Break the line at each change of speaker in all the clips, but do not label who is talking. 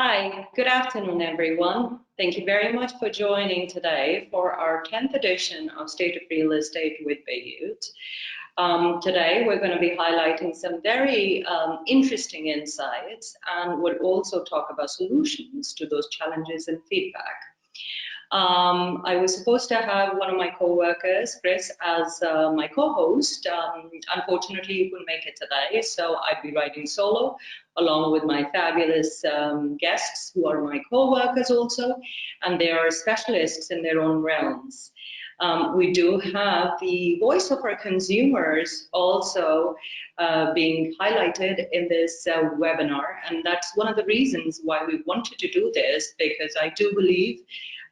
Hi, good afternoon, everyone. Thank you very much for joining today for our 10th edition of State of Real Estate with Bayut. Today, we're going to be highlighting some very interesting insights and we'll also talk about solutions to those challenges and feedback. I was supposed to have one of my co-workers, Chris, as my co-host. Unfortunately, he couldn't make it today, so I'd be riding solo along with my fabulous guests who are my co-workers also, and they are specialists in their own realms. We do have the voice of our consumers also being highlighted in this webinar, and that's one of the reasons why we wanted to do this, because I do believe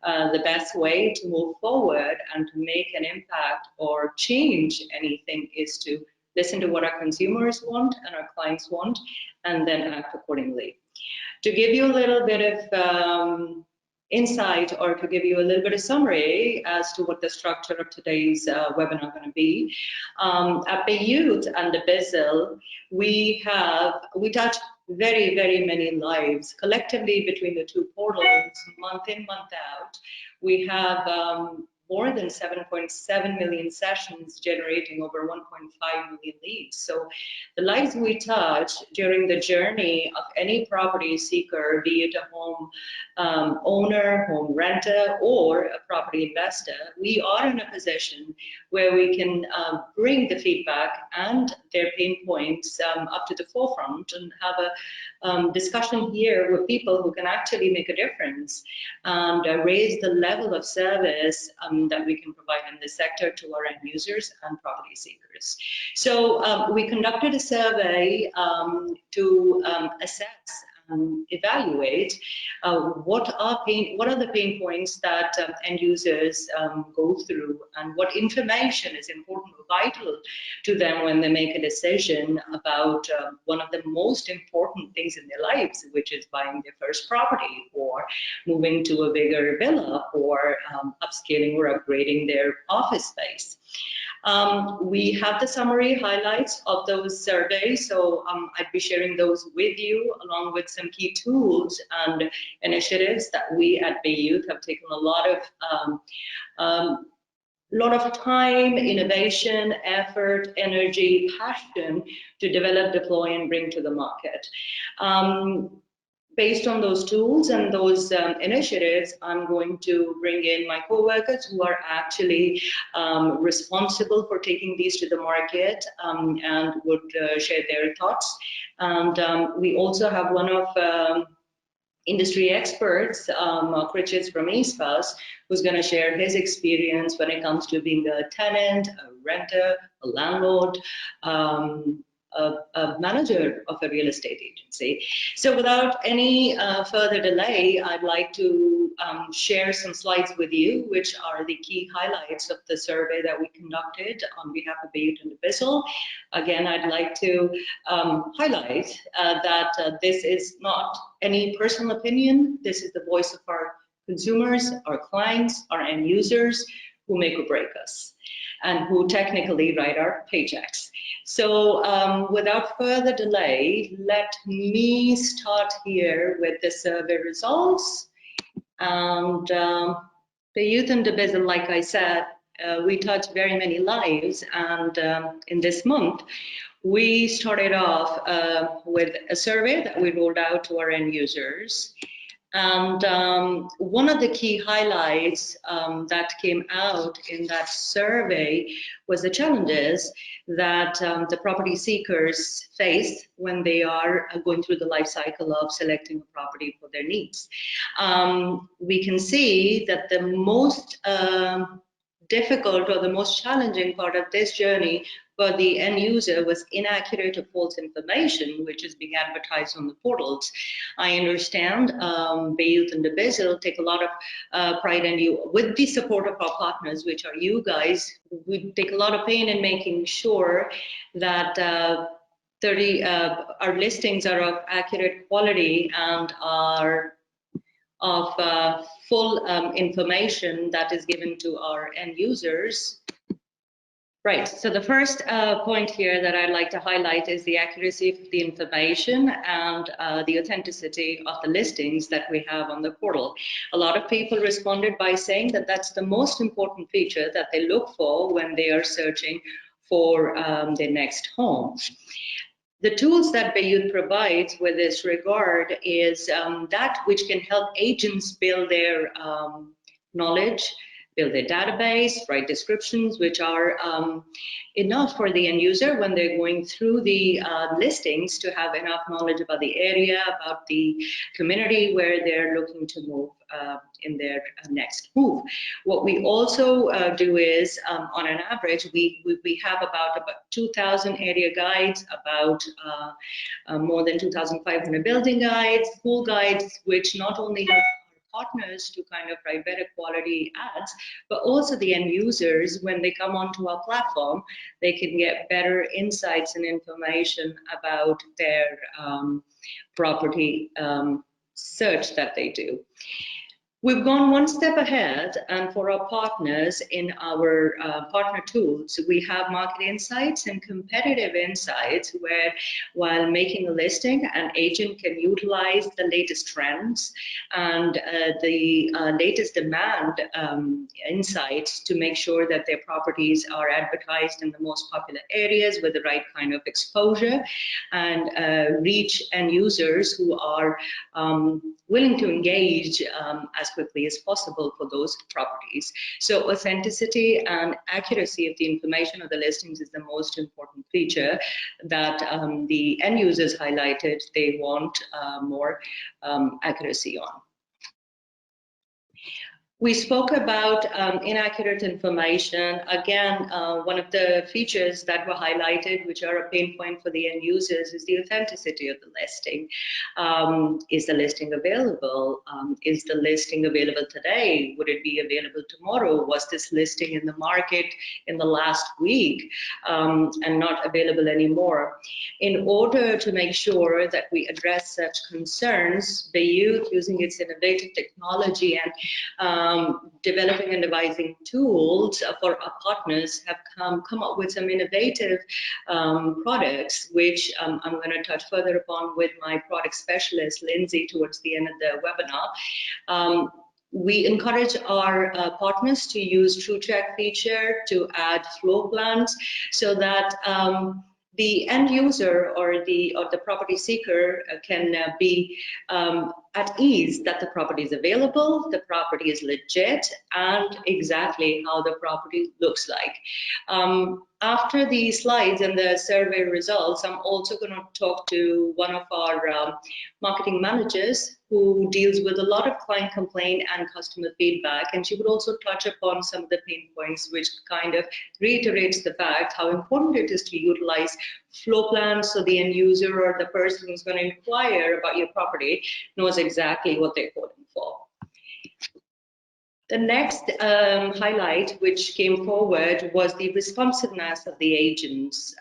the best way to move forward and to make an impact or change anything is to listen to what our consumers want and our clients want, and then act accordingly. To give you a little bit of insight, or to give you a little bit of summary as to what the structure of today's webinar going to be, at Bayut and the Bizzle, we touch very, very many lives collectively between the two portals, month in, month out. We have more than 7.7 million sessions generating over 1.5 million leads. So the lives we touch during the journey of any property seeker, be it a home owner, home renter, or a property investor, we are in a position where we can bring the feedback and their pain points up to the forefront and have a discussion here with people who can actually make a difference and raise the level of service that we can provide in this sector to our end users and property seekers. So we conducted a survey to assess and evaluate what are the pain points that end users go through, and what information is important or vital to them when they make a decision about one of the most important things in their lives, which is buying their first property, or moving to a bigger villa, or upscaling or upgrading their office space. We have the summary highlights of those surveys, so I'd be sharing those with you, along with some key tools and initiatives that we at Bayut have taken a lot of time, innovation, effort, energy, passion to develop, deploy, and bring to the market. Based on those tools and those initiatives, I'm going to bring in my co-workers who are actually responsible for taking these to the market and would share their thoughts. And we also have one of industry experts, Richards from ESPAS, who's going to share his experience when it comes to being a tenant, a renter, a landlord, a manager of a real estate agency. So without any further delay, I'd like to share some slides with you, which are the key highlights of the survey that we conducted on behalf of Bayut and the Bizzle. Again, I'd like to highlight that this is not any personal opinion. This is the voice of our consumers, our clients, our end users, who make or break us, and who technically write our paychecks. So without further delay, let me start here with the survey results. And Bayut and the Bizzle, like I said, we touch very many lives, and in this month, we started off with a survey that we rolled out to our end users. And one of the key highlights that came out in that survey was the challenges that the property seekers face when they are going through the life cycle of selecting a property for their needs. We can see that the most difficult or the most challenging part of this journey for the end user was inaccurate or false information, which is being advertised on the portals. I understand Bayut and the Bizzle take a lot of pride in you, with the support of our partners, which are you guys. We take a lot of pain in making sure that our listings are of accurate quality and are of full information that is given to our end users Right, so the first point here that I'd like to highlight is the accuracy of the information and the authenticity of the listings that we have on the portal. A lot of people responded by saying that that's the most important feature that they look for when they are searching for their next home. The tools that Bayut provides with this regard is that which can help agents build their knowledge, build their database, write descriptions which are enough for the end user when they're going through the listings to have enough knowledge about the area, about the community where they're looking to move in their next move. What we also do is, on an average, we have about 2,000 area guides, about more than 2,500 building guides, pool guides, which not only help partners to kind of write better quality ads, but also the end users, when they come onto our platform, they can get better insights and information about their property search that they do. We've gone one step ahead, and for our partners in our partner tools, we have market insights and competitive insights where, while making a listing, an agent can utilize the latest trends and the latest demand insights to make sure that their properties are advertised in the most popular areas with the right kind of exposure, and reach end users who are willing to engage as quickly as possible for those properties. So authenticity and accuracy of the information of the listings is the most important feature that the end users highlighted they want more accuracy on. We spoke about inaccurate information. Again, one of the features that were highlighted, which are a pain point for the end users, is the authenticity of the listing. Is the listing available? Is the listing available today? Would it be available tomorrow? Was this listing in the market in the last week and not available anymore? In order to make sure that we address such concerns, Bayut, using its innovative technology and developing and devising tools for our partners, have come up with some innovative products, which I'm going to touch further upon with my product specialist, Lindsay, towards the end of the webinar. We encourage our partners to use TrueCheck feature to add floor plans so that the end user or the property seeker can be at ease that the property is available, the property is legit, and exactly how the property looks like. After the slides and the survey results, I'm also going to talk to one of our marketing managers who deals with a lot of client complaint and customer feedback, and she would also touch upon some of the pain points, which kind of reiterates the fact how important it is to utilize floor plans so the end user or the person who's going to inquire about your property knows exactly what they're quoting for. The next highlight which came forward was the responsiveness of the agents.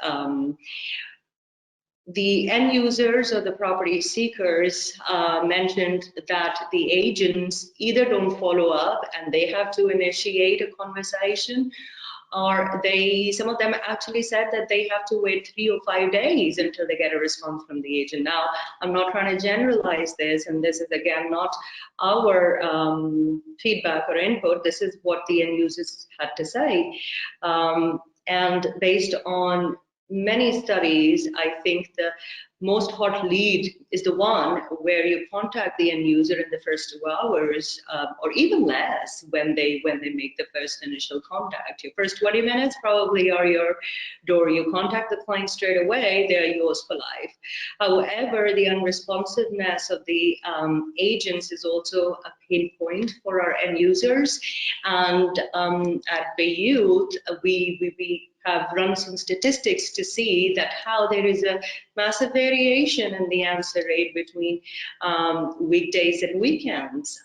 The end users or the property seekers mentioned that the agents either don't follow up and they have to initiate a conversation, or some of them actually said that they have to wait 3 or 5 days until they get a response from the agent. Now, I'm not trying to generalize this, and this is again not our feedback or input. This is what the end users had to say. And based on many studies, I think the most hot lead is the one where you contact the end user in the first 2 hours, or even less when they make the first initial contact. Your first 20 minutes probably are your door. You contact the client straight away, they're yours for life. However, the unresponsiveness of the agents is also a pain point for our end users. And at Bayut, we have run some statistics to see that how there is a massive variation in the answer rate between weekdays and weekends.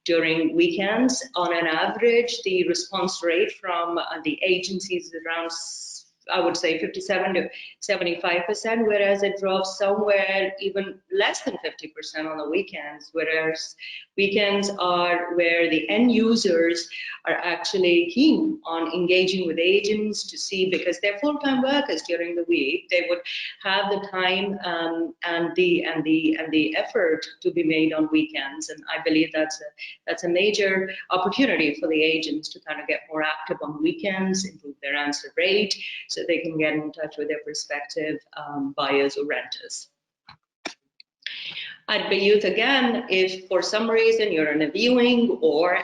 During weekends, on an average, the response rate from the agencies is around I would say 57 to 75%, whereas it drops somewhere even less than 50% on the weekends, whereas weekends are where the end users are actually keen on engaging with agents to see, because they're full-time workers during the week, they would have the time and the effort to be made on weekends. And I believe that's a major opportunity for the agents to kind of get more active on weekends, improve their answer rate, so they can get in touch with their prospective buyers or renters. At Bayut, again, if for some reason you're in a viewing or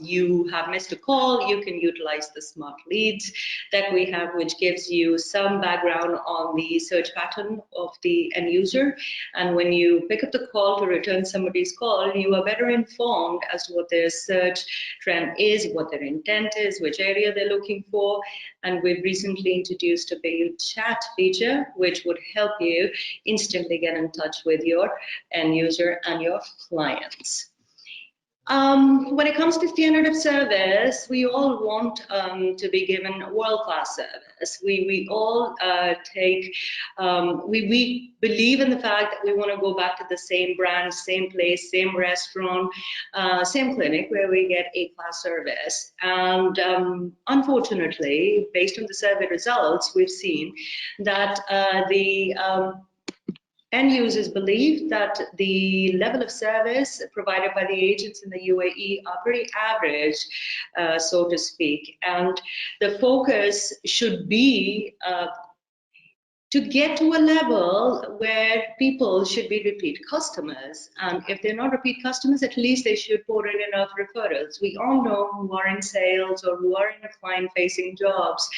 you have missed a call, you can utilize the smart leads that we have, which gives you some background on the search pattern of the end user. And when you pick up the call to return somebody's call, you are better informed as to what their search trend is, what their intent is, which area they're looking for. And we've recently introduced a Bayut chat feature, which would help you instantly get in touch with your end user and your clients. When it comes to standard of service, we all want to be given world-class service. We all we believe in the fact that we want to go back to the same brand, same place, same restaurant, same clinic where we get A-class service. And unfortunately, based on the survey results, we've seen that end users believe that the level of service provided by the agents in the UAE are pretty average, so to speak. And the focus should be to get to a level where people should be repeat customers. And if they're not repeat customers, at least they should put in enough referrals. We all know who are in sales or who are in client-facing jobs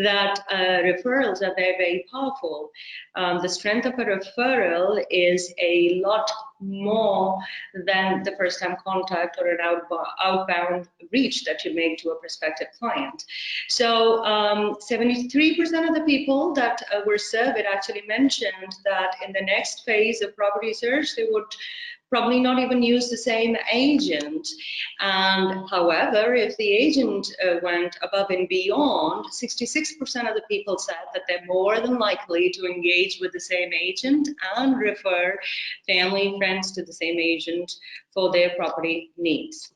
that referrals are very, very powerful. The strength of a referral is a lot more than the first-time contact or an outbound reach that you make to a prospective client. So 73% of the people that were surveyed actually mentioned that in the next phase of property search, they would probably not even use the same agent. And however, if the agent went above and beyond, 66% of the people said that they're more than likely to engage with the same agent and refer family and friends to the same agent for their property needs.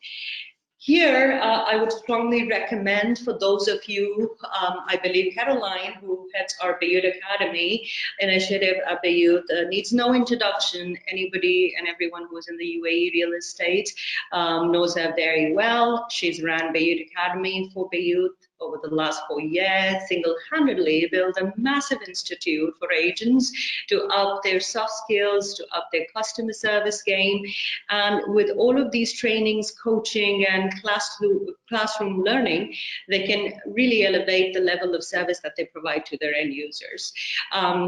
Here, I would strongly recommend for those of you, I believe Caroline, who heads our Bayut Academy initiative at Bayut, needs no introduction. Anybody and everyone who is in the UAE real estate knows her very well. She's ran Bayut Academy for Bayut over the last 4 years, single-handedly built a massive institute for agents to up their soft skills, to up their customer service game. And with all of these trainings, coaching, and classroom learning, they can really elevate the level of service that they provide to their end users.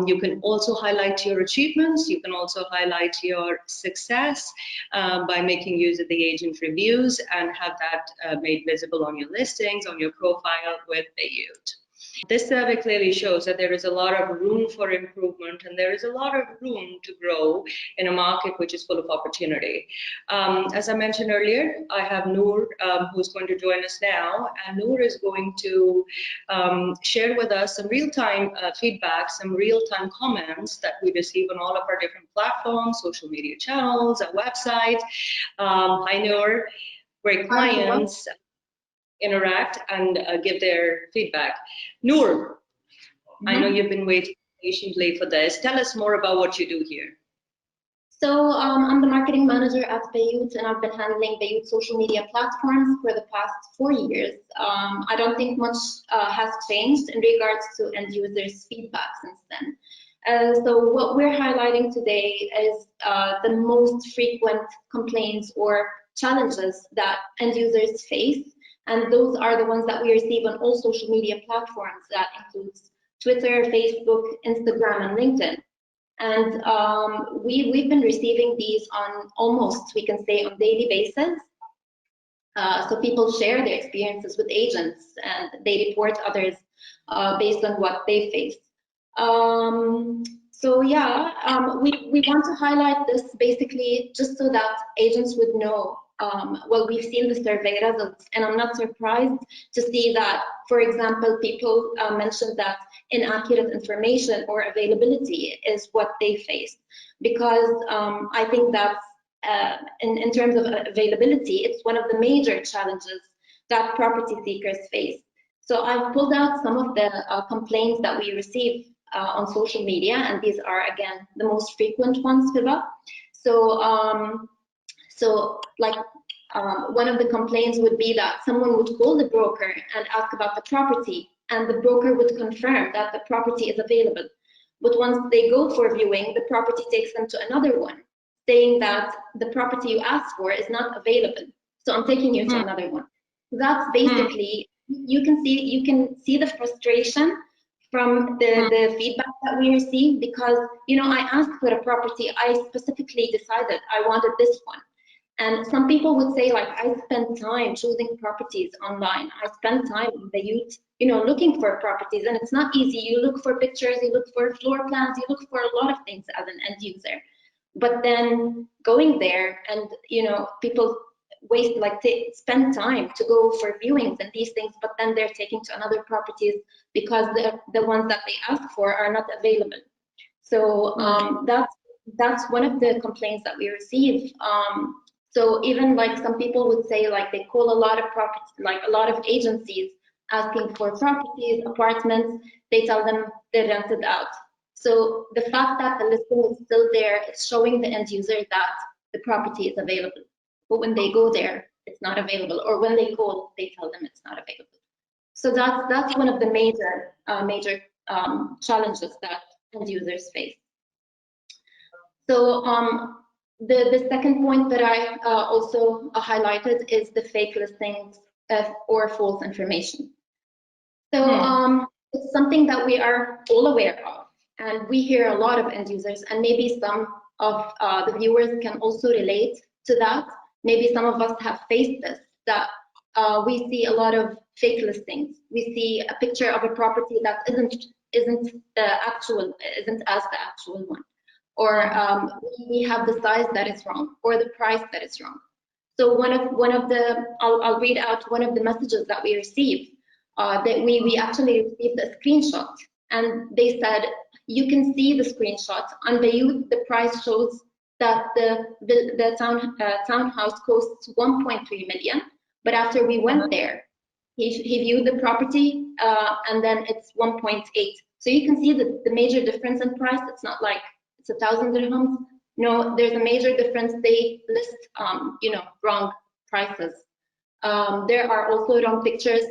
You can also highlight your achievements. You can also highlight your success by making use of the agent reviews and have that made visible on your listings, on your profile with Bayut. This survey clearly shows that there is a lot of room for improvement and there is a lot of room to grow in a market which is full of opportunity. As I mentioned earlier, I have Noor who's going to join us now, and Noor is going to share with us some real-time feedback, some real-time comments that we receive on all of our different platforms, social media channels, our website. Hi Noor, where clients interact and give their feedback. Noor, I know you've been waiting patiently for this. Tell us more about what you do here.
So I'm the marketing manager at Bayut, and I've been handling Bayut social media platforms for the past 4 years. I don't think much has changed in regards to end users' feedback since then. So what we're highlighting today is the most frequent complaints or challenges that end users face. And those are the ones that we receive on all social media platforms. That includes Twitter, Facebook, Instagram, and LinkedIn. And we've been receiving these on almost, we can say, on daily basis. So people share their experiences with agents and they report others based on what they face. So yeah, we want to highlight this basically just so that agents would know well, we've seen the survey results, and I'm not surprised to see that, for example, people mentioned that inaccurate information or availability is what they face, because I think that in terms of availability, it's one of the major challenges that property seekers face. So I've pulled out some of the complaints that we receive on social media, and these are, again, the most frequent ones, Fiba. So, one of the complaints would be that someone would call the broker and ask about the property, and the broker would confirm that the property is available. But once they go for viewing, the property takes them to another one, saying that the property you asked for is not available. So I'm taking you to another one. That's basically, you can see the frustration from the feedback that we receive, because, you know, I asked for a property, I specifically decided I wanted this one. And some people would say, like, I spend time choosing properties online. I spend time on Bayut, you know, looking for properties, and it's not easy. You look for pictures, you look for floor plans, you look for a lot of things as an end user. But then going there, and, you know, people waste, like, spend time to go for viewings and these things, but then they're taking to another properties because the ones that they ask for are not available. So that's one of the complaints that we receive. So even, like, some people would say, like, they call a lot of properties, like a lot of agencies asking for properties, apartments, they tell them they're rented out. So the fact that the listing is still there is showing the end user that the property is available. But when they go there, it's not available, or when they call, they tell them it's not available. So that's one of the major challenges that end users face. So the second point that I also highlighted is the fake listings or false information. So it's something that we are all aware of, and we hear a lot of end users, and maybe some of the viewers can also relate to that. Maybe some of us have faced this, that we see a lot of fake listings. We see a picture of a property that isn't as the actual one, or we have the size that is wrong, or the price that is wrong. So I'll read out one of the messages that we received. That we actually received a screenshot, and they said, you can see the screenshot on Bayut. The price shows that the townhouse costs 1.3 million, but after we went there, he viewed the property, and then it's 1.8. So you can see the major difference in price. It's not like it's 1,000 dirhams. No, there's a major difference. They list, you know, wrong prices. There are also wrong pictures.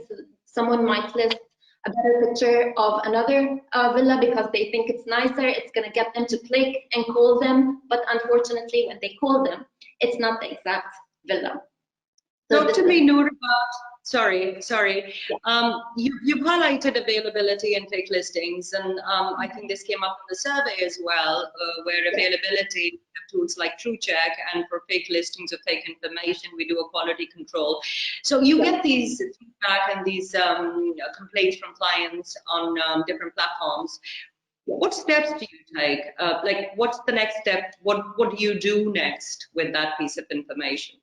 Someone might list a better picture of another villa because they think it's nicer. It's going to get them to click and call them. But unfortunately, when they call them, it's not the exact villa. So
talk to me, Noor, about, sorry. You've highlighted availability and fake listings, and I think this came up in the survey as well, where availability of tools like TrueCheck, and for fake listings or fake information, we do a quality control. So you get these feedback and these complaints from clients on different platforms. What steps do you take? Like, what's the next step? What do you do next with that piece of information?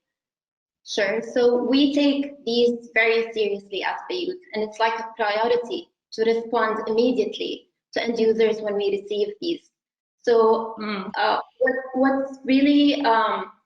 Sure. So we take these very seriously at Bayut, and it's like a priority to respond immediately to end users when we receive these. So what's really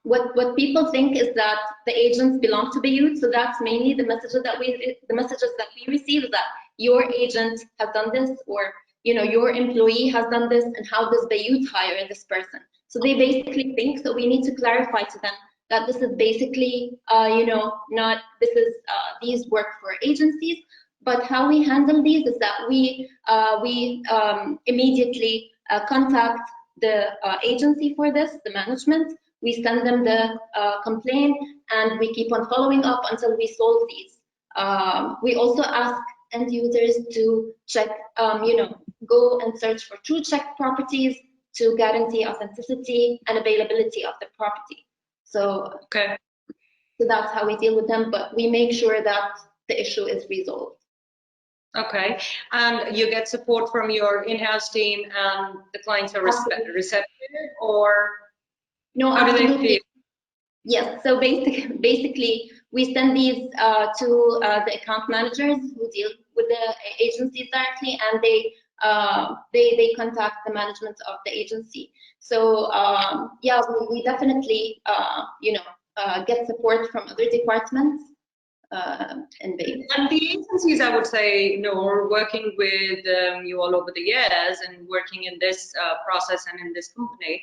what people think is that the agents belong to Bayut. So that's mainly the messages that we receive, is that your agent has done this, or, you know, your employee has done this, and how does Bayut hire this person? So they basically think, so we need to clarify to them that this is basically, you know, not, this is, these work for agencies, but how we handle these is that we immediately contact the agency for this, the management. We send them the complaint, and we keep on following up until we solve these. We also ask end users to check, you know, go and search for TrueCheck properties to guarantee authenticity and availability of the property. So, so that's how we deal with them, but we make sure that the issue is resolved.
Okay, and you get support from your in-house team, and the clients are receptive, or
no,
how do they feel?
Yes, so basically we send these to the account managers who deal with the agencies directly, and they contact the management of the agency. So yeah, we definitely get support from other departments in Bayut.
And the agencies, I would say, you know, are working with you all over the years and working in this process and in this company.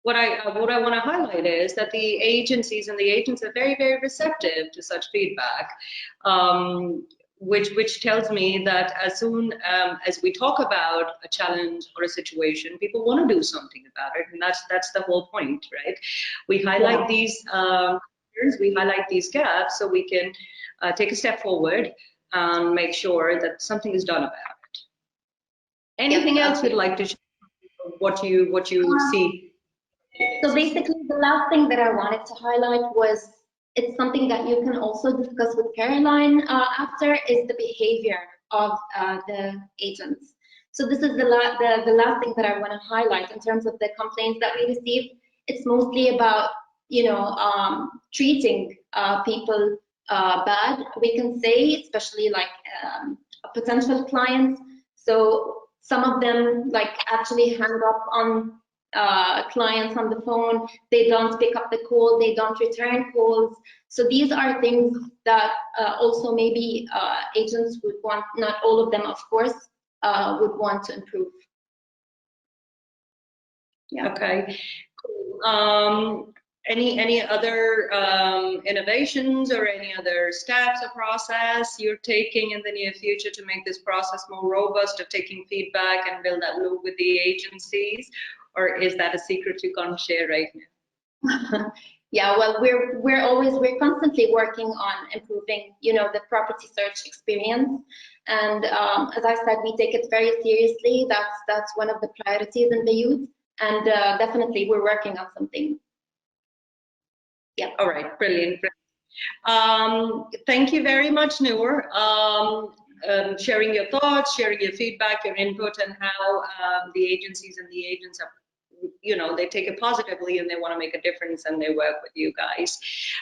What I want to highlight is that the agencies and the agents are very, very receptive to such feedback, which tells me that as soon as we talk about a challenge or a situation, people want to do something about it, and that's the whole point, right? We highlight these we highlight these gaps so we can take a step forward and make sure that something is done about it. Anything else you'd like to share? What you see?
So basically, the last thing that I wanted to highlight was it's something that you can also discuss with Caroline after is the behavior of the agents. So this is the last thing that I want to highlight in terms of the complaints that we receive. It's mostly about treating people bad, we can say, especially like potential clients. So some of them like actually hang up on clients on the phone, they don't pick up the call, they don't return calls. So these are things that also maybe agents would want, not all of them of course, would want to improve.
Yeah. Okay. Cool. Any other innovations or any other steps or process you're taking in the near future to make this process more robust of taking feedback and build that loop with the agencies? Or is that a secret you can't share right now?
Yeah, well, we're constantly working on improving, the property search experience. And as I said, we take it very seriously. That's one of the priorities in Bayut, and definitely we're working on something. Yeah.
All right, brilliant. Thank you very much, Noor. Sharing your thoughts, sharing your feedback, your input, and how the agencies and the agents are, they take it positively and they want to make a difference and they work with you guys.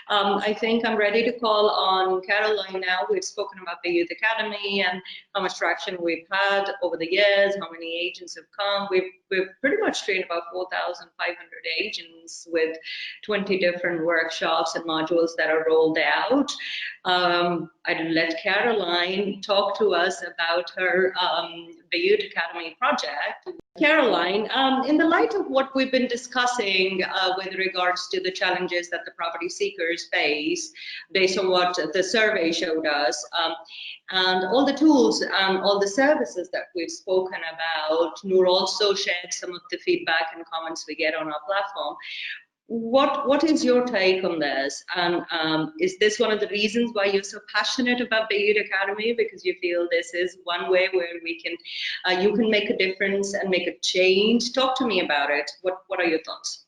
I think I'm ready to call on Caroline now. We've spoken about the Youth Academy and how much traction we've had over the years, how many agents have come. We've pretty much trained about 4,500 agents with 20 different workshops and modules that are rolled out. I'd let Caroline talk to us about her Bayut Academy project. Caroline, in the light of what we've been discussing with regards to the challenges that the property seekers face, based on what the survey showed us, and all the tools and all the services that we've spoken about, Noor also shared some of the feedback and comments we get on our platform. What is your take on this? And is this one of the reasons why you're so passionate about Bayut Academy? Because you feel this is one way where we can, you can make a difference and make a change. Talk to me about it. What are your thoughts?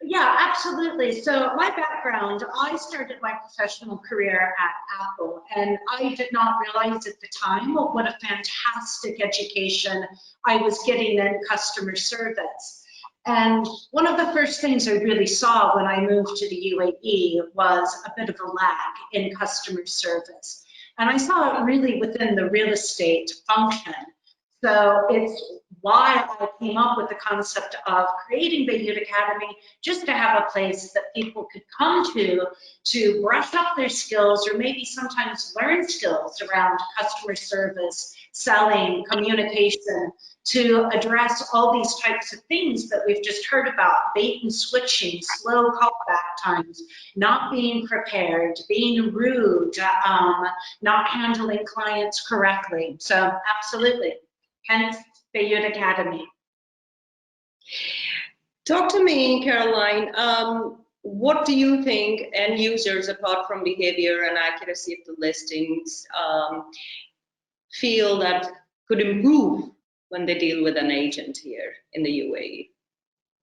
Yeah, absolutely. So my background, I started my professional career at Apple, and I did not realize at the time what a fantastic education I was getting in customer service. And one of the first things I really saw when I moved to the UAE was a bit of a lag in customer service. And I saw it really within the real estate function. So it's why I came up with the concept of creating Bayut Academy, just to have a place that people could come to brush up their skills, or maybe sometimes learn skills around customer service, selling, communication, to address all these types of things that we've just heard about: bait and switching, slow callback times, not being prepared, being rude, not handling clients correctly. So absolutely, hence Bayut Academy.
Talk to me, Caroline. What do you think end users, apart from behavior and accuracy of the listings, feel that could improve when they deal with an agent here in the UAE?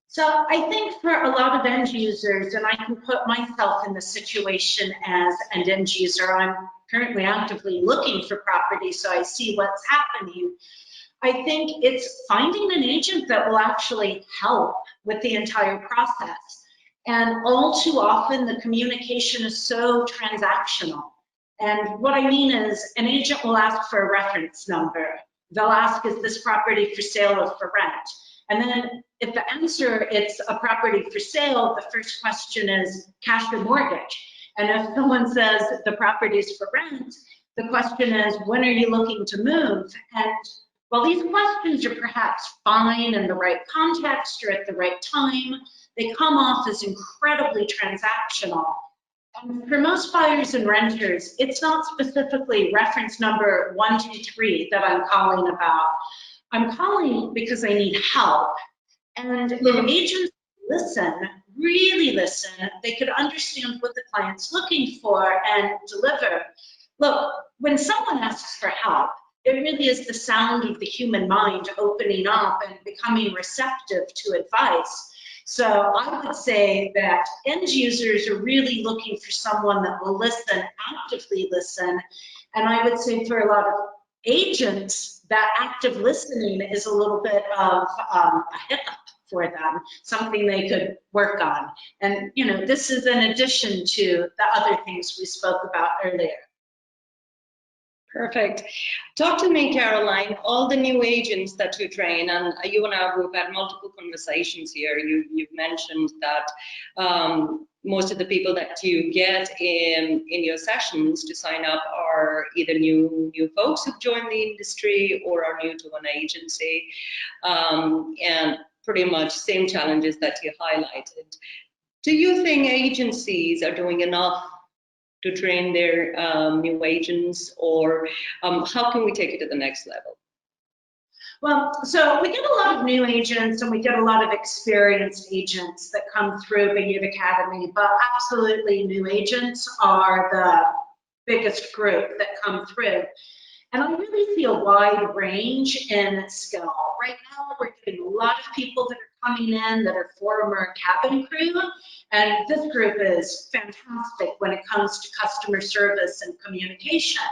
So I think for a lot of end users, and I can put myself in the situation as an end user, I'm currently actively looking for property, so I see what's happening. I think it's finding an agent that will actually help with the entire process. And all too often, the communication is so transactional. And what I mean is, an agent will ask for a reference number. They'll ask, is this property for sale or for rent? And then if the answer it's a property for sale, the first question is cash or mortgage. And if someone says the property is for rent, the question is, when are you looking to move? And while these questions are perhaps fine in the right context or at the right time, they come off as incredibly transactional. And for most buyers and renters, it's not specifically reference number 123 that I'm calling about. I'm calling because I need help. And if agents listen, really listen, they could understand what the client's looking for and deliver. Look, when someone asks for help, it really is the sound of the human mind opening up and becoming receptive to advice. So I would say that end users are really looking for someone that will listen, actively listen. And I would say for a lot of agents, that active listening is a little bit of a hiccup for them, something they could work on. And, you know, this is in addition to the other things we spoke about earlier.
Perfect. Talk to me, Caroline, all the new agents that you train, and you and I have had multiple conversations here. You've mentioned that most of the people that you get in your sessions to sign up are either new folks who've joined the industry or are new to an agency, and pretty much same challenges that you highlighted. Do you think agencies are doing enough to train their new agents, or how can we take it to the next level?
Well, so we get a lot of new agents and we get a lot of experienced agents that come through Bayut Academy, but absolutely new agents are the biggest group that come through. And I really see a wide range in skill. Right now, we're getting a lot of people that are coming in that are former cabin crew, and this group is fantastic when it comes to customer service and communication.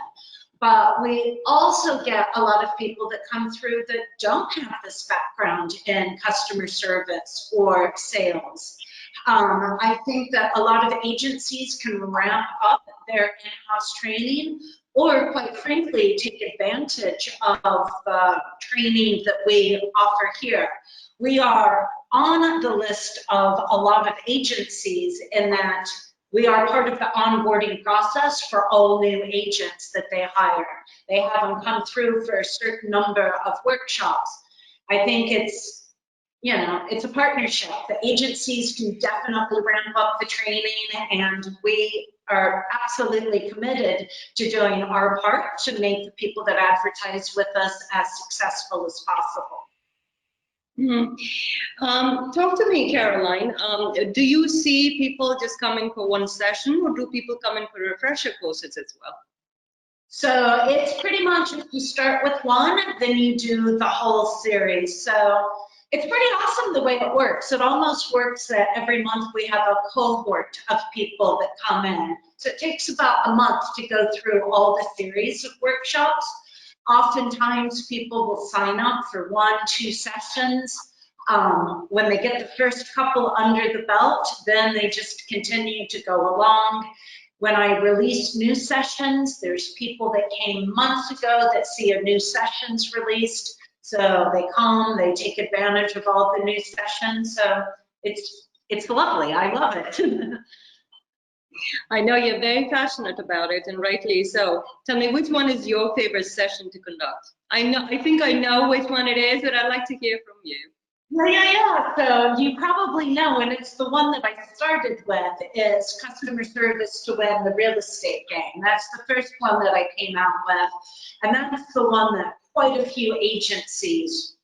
But we also get a lot of people that come through that don't have this background in customer service or sales. I think that a lot of agencies can ramp up their in-house training, or quite frankly, take advantage of the training that we offer here. We are on the list of a lot of agencies in that we are part of the onboarding process for all new agents that they hire. They have them come through for a certain number of workshops. I think it's, you know, it's a partnership. The agencies can definitely ramp up the training, and we are absolutely committed to doing our part to make the people that advertise with us as successful as possible.
Mm-hmm. Talk to me, Caroline. Do you see people just coming for one session, or do people come in for refresher courses as well?
So it's pretty much, if you start with one, then you do the whole series. So it's pretty awesome the way it works. It almost works that every month we have a cohort of people that come in. So it takes about a month to go through all the series of workshops. Oftentimes people will sign up for 1-2 sessions. When they get the first couple under the belt, then they just continue to go along. When I release new sessions, there's people that came months ago that see a new sessions released. So they come, they take advantage of all the new sessions. So it's lovely. I love it.
I know you're very passionate about it, and rightly so. Tell me, which one is your favorite session to conduct? I think I know which one it is, but I'd like to hear from you.
Yeah. So you probably know, and it's the one that I started with, is customer service to win the real estate game. That's the first one that I came out with. And that's the one that quite a few agencies,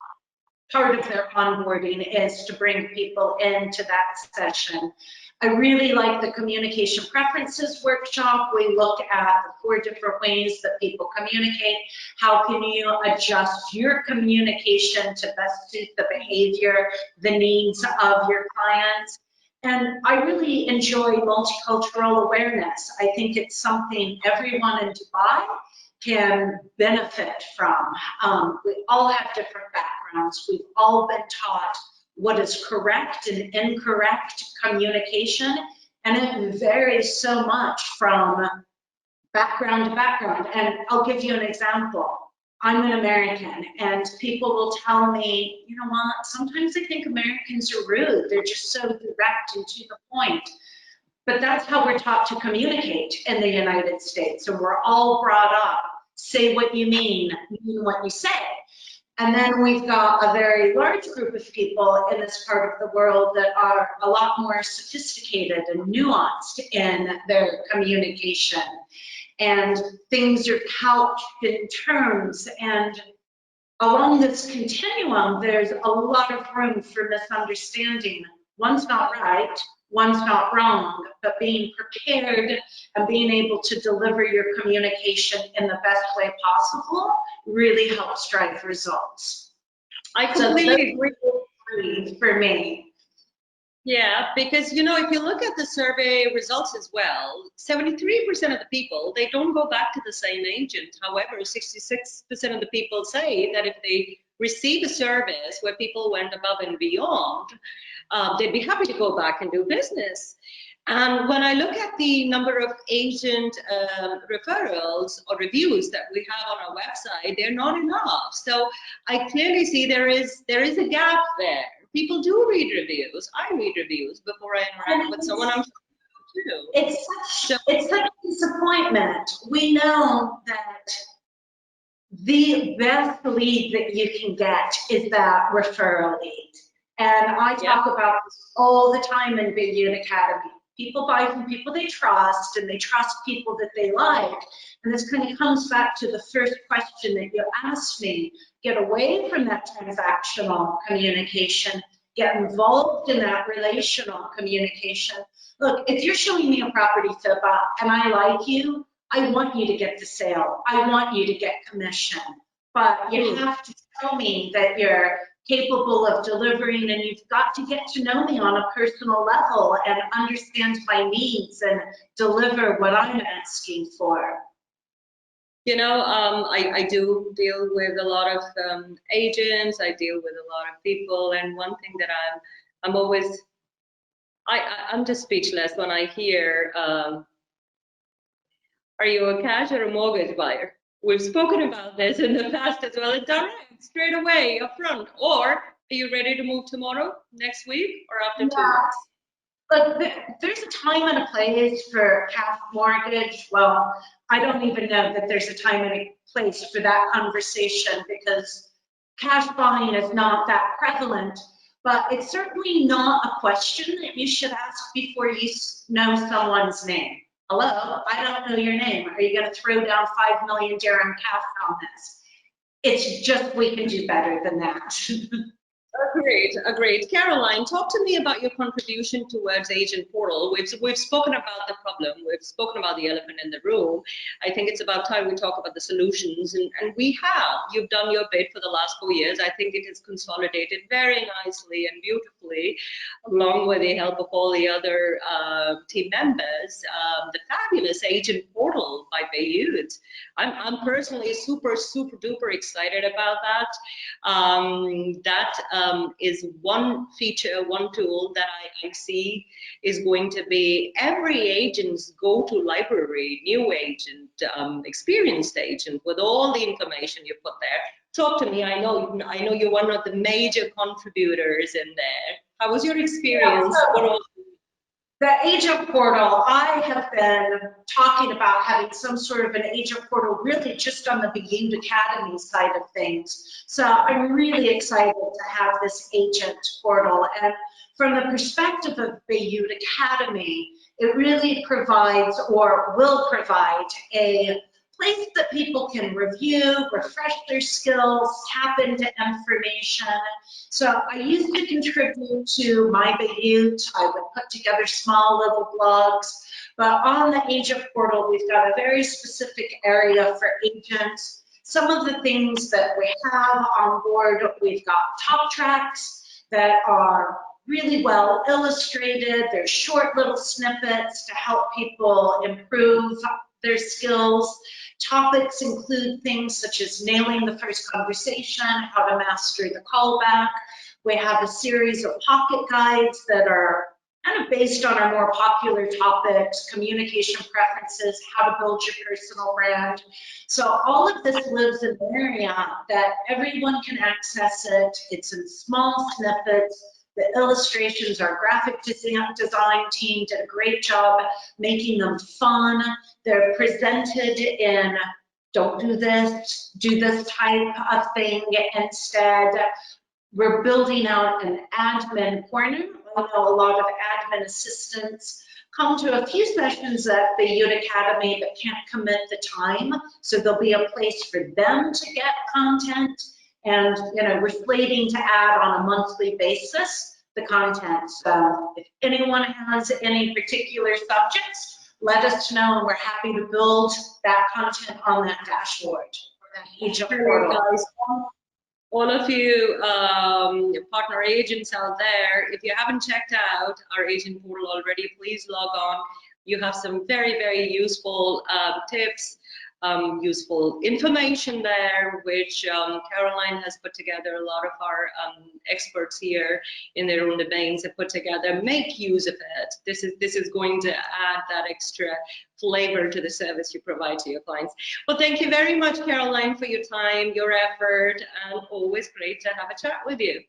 part of their onboarding is to bring people into that session. I really like the communication preferences workshop. We look at the 4 different ways that people communicate. How can you adjust your communication to best suit the behavior, the needs of your clients? And I really enjoy multicultural awareness. I think it's something everyone in Dubai can benefit from. We all have different backgrounds. We've all been taught what is correct and incorrect communication, and it varies so much from background to background. And I'll give you an example. I'm an American, and people will tell me, you know what, sometimes I think Americans are rude. They're just so direct and to the point. But that's how we're taught to communicate in the United States. So we're all brought up, say what you mean what you say. And then we've got a very large group of people in this part of the world that are a lot more sophisticated and nuanced in their communication. And things are couched in terms, and along this continuum, there's a lot of room for misunderstanding. One's not right, one's not wrong, but being prepared and being able to deliver your communication in the best way possible really helps drive results.
I completely
agree for me.
Yeah, because, you know, if you look at the survey results as well, 73% of the people, they don't go back to the same agent. However, 66% of the people say that if they receive a service where people went above and beyond, they'd be happy to go back and do business. And when I look at the number of agent referrals or reviews that we have on our website, they're not enough. So I clearly see there is a gap there. People do read reviews. I read reviews before I interact with someone I'm talking to.
It's such a disappointment. We know that the best lead that you can get is that referral lead. And I talk about this all the time in Bayut Academy. People buy from people they trust, and they trust people that they like. And this kind of comes back to the first question that you asked me. Get away from that transactional communication, get involved in that relational communication. Look, if you're showing me a property to buy and I like you, I want you to get the sale. I want you to get commission. But you have to tell me that you're capable of delivering, and you've got to get to know me on a personal level and understand my needs and deliver what I'm asking for.
You know, I do deal with a lot of agents. I deal with a lot of people, and one thing that I'm always, I'm just speechless when I hear, are you a cash or a mortgage buyer? We've spoken about this in the past as well. Direct, straight away, up front. Or are you ready to move tomorrow, next week, or after 2 months?
But there's a time and a place for cash mortgage. Well, I don't even know that there's a time and a place for that conversation, because cash buying is not that prevalent. But it's certainly not a question that you should ask before you know someone's name. Hello, I don't know your name. Are you going to throw down 5 million dirham cash on this? It's just, we can do better than that.
Agreed. Caroline, talk to me about your contribution towards Agent Portal. We've spoken about the problem. We've spoken about the elephant in the room. I think it's about time we talk about the solutions, and we have. You've done your bit for the last 4 years. I think it has consolidated very nicely and beautifully, along with the help of all the other team members. The fabulous Agent Portal by Bayut. I'm personally super duper excited about that. That is one feature, one tool that I see is going to be every agent's go-to library, new agent, experienced agent, with all the information you put there. Talk to me. I know you're one of the major contributors in there. How was your experience?
The agent portal, I have been talking about having some sort of an agent portal really just on the Bayut Academy side of things. So I'm really excited to have this agent portal. And from the perspective of Bayut Academy, it really provides, or will provide, a place that people can review, refresh their skills, tap into information. So I used to contribute to my Bayut. I would put together small little blogs, but on the agent portal, we've got a very specific area for agents. Some of the things that we have on board, we've got talk tracks that are really well illustrated. There's short little snippets to help people improve their skills. Topics include things such as nailing the first conversation, how to master the callback. We have a series of pocket guides that are kind of based on our more popular topics, communication preferences, how to build your personal brand. So all of this lives in an area that everyone can access it. It's in small snippets. The illustrations, our graphic design team did a great job making them fun. They're presented in, don't do this type of thing instead. We're building out an admin corner. I know a lot of admin assistants come to a few sessions at the Bayut Academy but can't commit the time, so there'll be a place for them to get content. And we're slating to add on a monthly basis the content. So if anyone has any particular subjects, let us know, and we're happy to build that content on that dashboard or that agent portal.
Guys, all of you partner agents out there, if you haven't checked out our agent portal already, please log on. You have some very, very useful tips, useful information there, which Caroline has put together. A lot of our experts here in their own domains have put together. Make use of it. This is going to add that extra flavor to the service you provide to your clients. Well, thank you very much, Caroline, for your time, your effort, and always great to have a chat with you.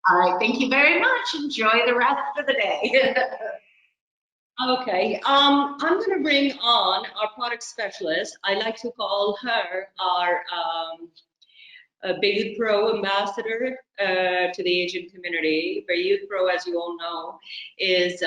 All right, thank you very much. Enjoy the rest of the day.
Okay, I'm going to bring on our product specialist. I like to call her our Bayut Pro ambassador to the agent community. Bayut Pro, as you all know, is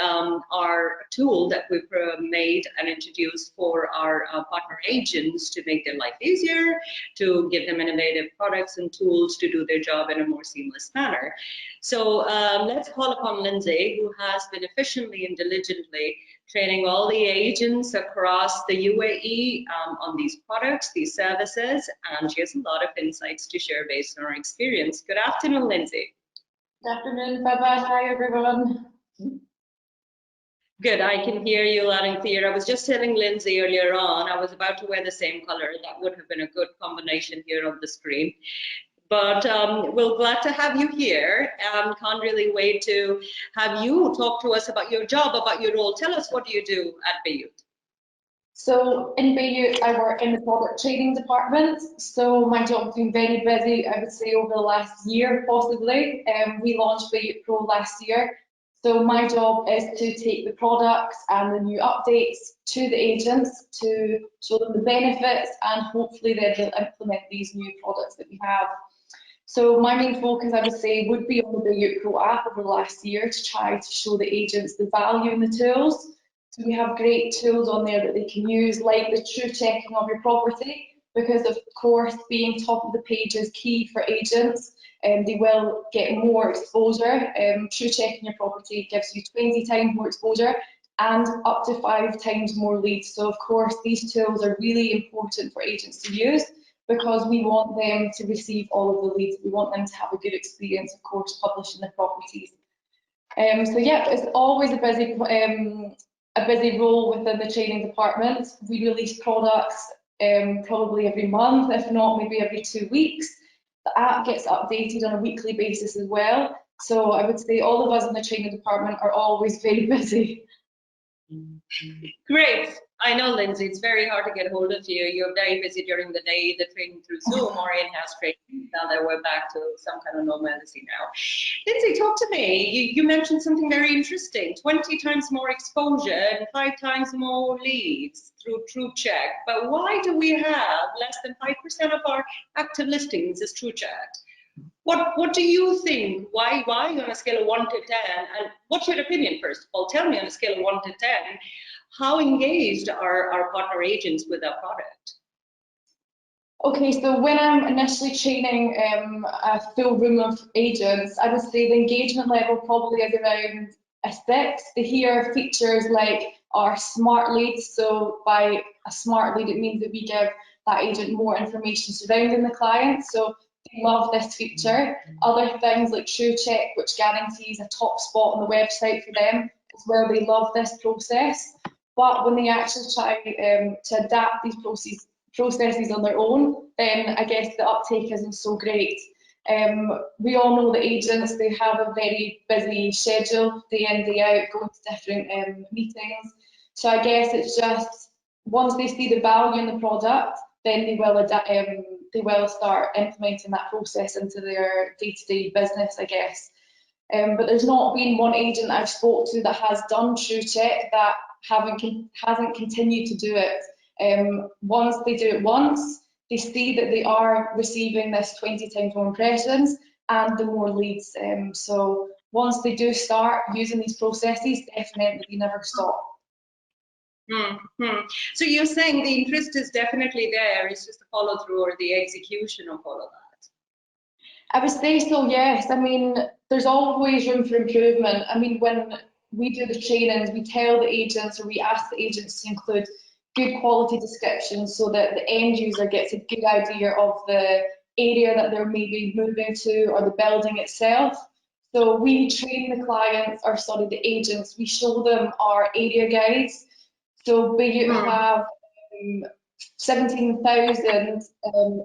our tool that we've made and introduced for our partner agents to make their life easier, to give them innovative products and tools to do their job in a more seamless manner. So let's call upon Lindsay, who has been efficiently and diligently training all the agents across the UAE on these products, these services, and she has a lot of insights to share based on her experience. Good afternoon, Lindsay.
Good afternoon, bye-bye. Hi, everyone.
Good, I can hear you loud and clear. I was just telling Lindsay earlier on, I was about to wear the same color. That would have been a good combination here on the screen. But we're glad to have you here. Can't really wait to have you talk to us about your job, about your role. Tell us, what do you do at Bayut?
So in Bayut, I work in the product training department. So my job's been very busy, I would say, over the last year, possibly. We launched Bayut Pro last year. So my job is to take the products and the new updates to the agents to show them the benefits, and hopefully then they'll implement these new products that we have. So my main focus, I would say, would be on the Bayut Pro app over the last year to try to show the agents the value in the tools. So we have great tools on there that they can use, like the true checking of your property, because of course being top of the page is key for agents, and they will get more exposure. True checking your property gives you 20 times more exposure and up to 5 times more leads. So of course these tools are really important for agents to use, because we want them to receive all of the leads. We want them to have a good experience, of course, publishing the properties. So yeah, it's always a busy role within the training department. We release products probably every month, if not maybe every 2 weeks. The app gets updated on a weekly basis as well. So I would say all of us in the training department are always very busy.
Great. I know, Lindsay, it's very hard to get hold of you. You're very busy during the day, either training through Zoom or in-house training. Now that we're back to some kind of normalcy now. Lindsay, talk to me. You mentioned something very interesting, 20 times more exposure and 5 times more leads through TrueCheck. But why do we have less than 5% of our active listings as TrueCheck? What do you think? Why on a scale of 1 to 10? And what's your opinion, first of all? Tell me, on a scale of 1 to 10, how engaged are our partner agents with our product?
Okay, so when I'm initially training a full room of agents, I would say the engagement level probably is around a 6. They hear features like our smart leads. So by a smart lead, it means that we give that agent more information surrounding the client. So they love this feature. Other things like TrueCheck, which guarantees a top spot on the website for them, as well. They love this process. But when they actually try to adapt these processes on their own, then I guess the uptake isn't so great. We all know the agents, they have a very busy schedule, day in, day out, going to different meetings. So I guess it's just, once they see the value in the product, then they will start implementing that process into their day-to-day business, I guess. But there's not been one agent I've spoke to that has done TrueCheck that hasn't continued to do it. Once they do it once, they see that they are receiving this 20 times more impressions and the more leads. So once they do start using these processes, definitely they never stop.
So you're saying the interest is definitely there, it's just the follow through or the execution of all of that.
I would say so, yes. I mean, there's always room for improvement. I mean, when we do the trainings, we tell the agents, or we ask the agents to include good quality descriptions so that the end user gets a good idea of the area that they're maybe moving to or the building itself. So we train the clients, or sorry, the agents, we show them our area guides. So Bayut have 17,000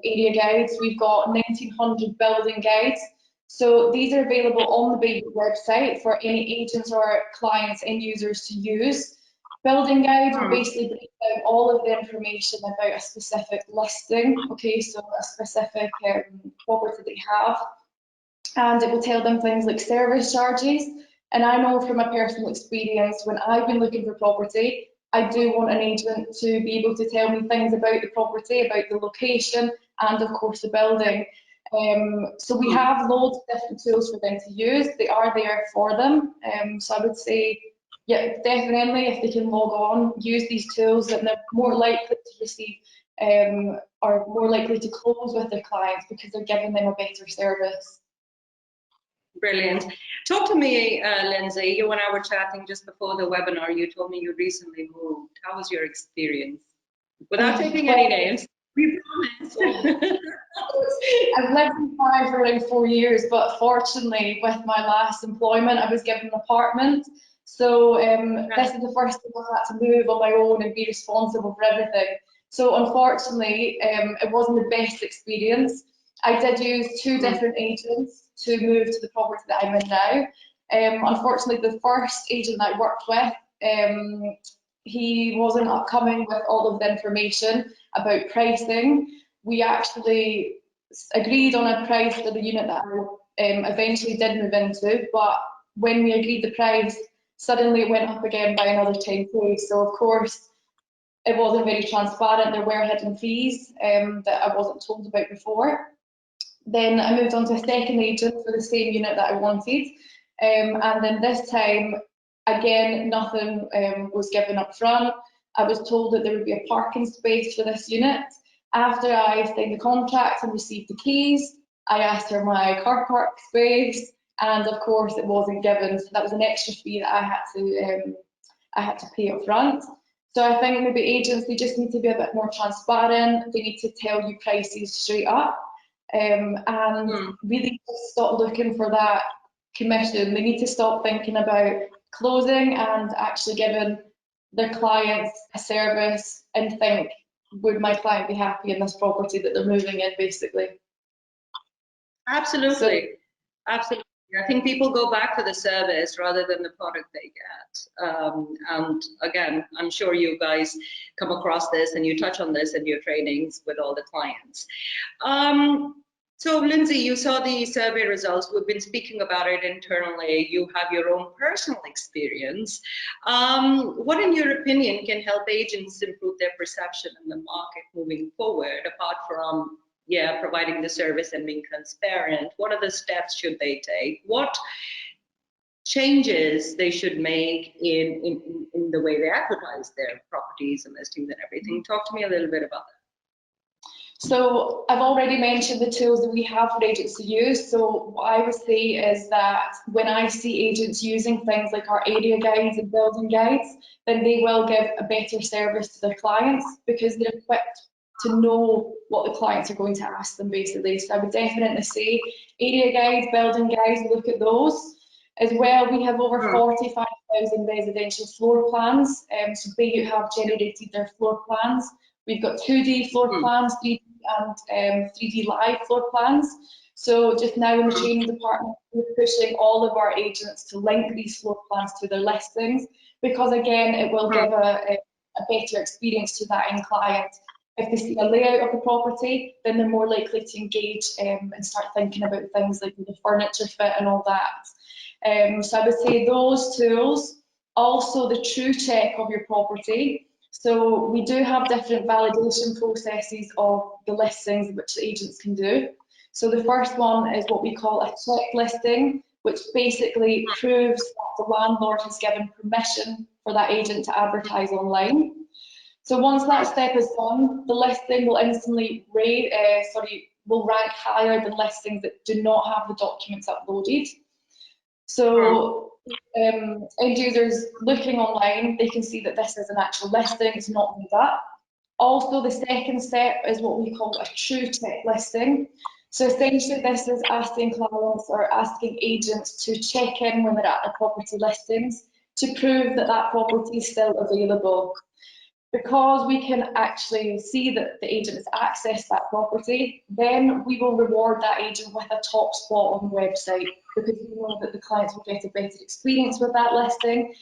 area guides. We've got 1,900 building guides. So these are available on the Bayut website for any agents or clients, end users to use. Building guides will basically break down all of the information about a specific listing, okay, so a specific property they have, and it will tell them things like service charges. And I know from my personal experience, when I've been looking for property, I do want an agent to be able to tell me things about the property, about the location, and of course the building. So we have loads of different tools for them to use. They are there for them. So I would say, yeah, definitely if they can log on, use these tools, and they're more likely to receive or more likely to close with their clients because they're giving them a better service.
Brilliant. Talk to me, Lindsay. You and I were chatting just before the webinar. You told me you recently moved. How was your experience? Without taking any names, we promised.
I've lived in Dubai for around 4 years, but fortunately, with my last employment, I was given an apartment. So this is the first time I had to move on my own and be responsible for everything. So unfortunately, it wasn't the best experience. I did use 2 different agents to move to the property that I'm in now. Unfortunately, the first agent that I worked with, he wasn't upcoming with all of the information about pricing. We actually agreed on a price for the unit that I eventually did move into, but when we agreed the price, suddenly it went up again by another 10K. So of course, it wasn't very transparent. There were hidden fees that I wasn't told about before. Then I moved on to a second agent for the same unit that I wanted. And then this time, again, nothing was given up front. I was told that there would be a parking space for this unit. After I signed the contract and received the keys, I asked for my car park space, and of course it wasn't given. So that was an extra fee that I had to pay up front. So I think maybe agents, they just need to be a bit more transparent. They need to tell you prices straight up. And really just stop looking for that commission. They need to stop thinking about closing and actually giving their clients a service and think, would my client be happy in this property that they're moving in, basically?
Absolutely. Absolutely. I think people go back for the service rather than the product they get. And again, I'm sure you guys come across this and you touch on this in your trainings with all the clients. So Lindsay, you saw the survey results. We've been speaking about it internally. You have your own personal experience. What, in your opinion, can help agents improve their perception in the market moving forward, apart from providing the service and being transparent? What are the steps should they take? What changes they should make in the way they advertise their properties and listings and everything? Talk to me a little bit about that.
So I've already mentioned the tools that we have for agents to use. So what I would say is that when I see agents using things like our area guides and building guides, then they will give a better service to their clients because they're equipped to know what the clients are going to ask them, basically. So I would definitely say area guides, building guides, look at those. As well, we have over 45,000 residential floor plans. So Bayut have generated their floor plans. We've got 2D floor plans, 3D and 3D live floor plans. So just now in the training department, we're pushing all of our agents to link these floor plans to their listings, because again, it will give a better experience to that end client. If they see a layout of the property, then they're more likely to engage and start thinking about things like the furniture fit and all that. So I would say those tools, also the true check of your property. So we do have different validation processes of the listings which the agents can do. So the first one is what we call a check listing, which basically proves that the landlord has given permission for that agent to advertise online. So once that step is done, the listing will instantly will rank higher than listings that do not have the documents uploaded. So end users looking online, they can see that this is an actual listing, it's not made up. Also, the second step is what we call a true check listing. So essentially this is asking clients or asking agents to check in when they're at the property listings to prove that that property is still available. Because we can actually see that the agent has accessed that property, then we will reward that agent with a top spot on the website, because we know that the clients will get a better experience with that listing,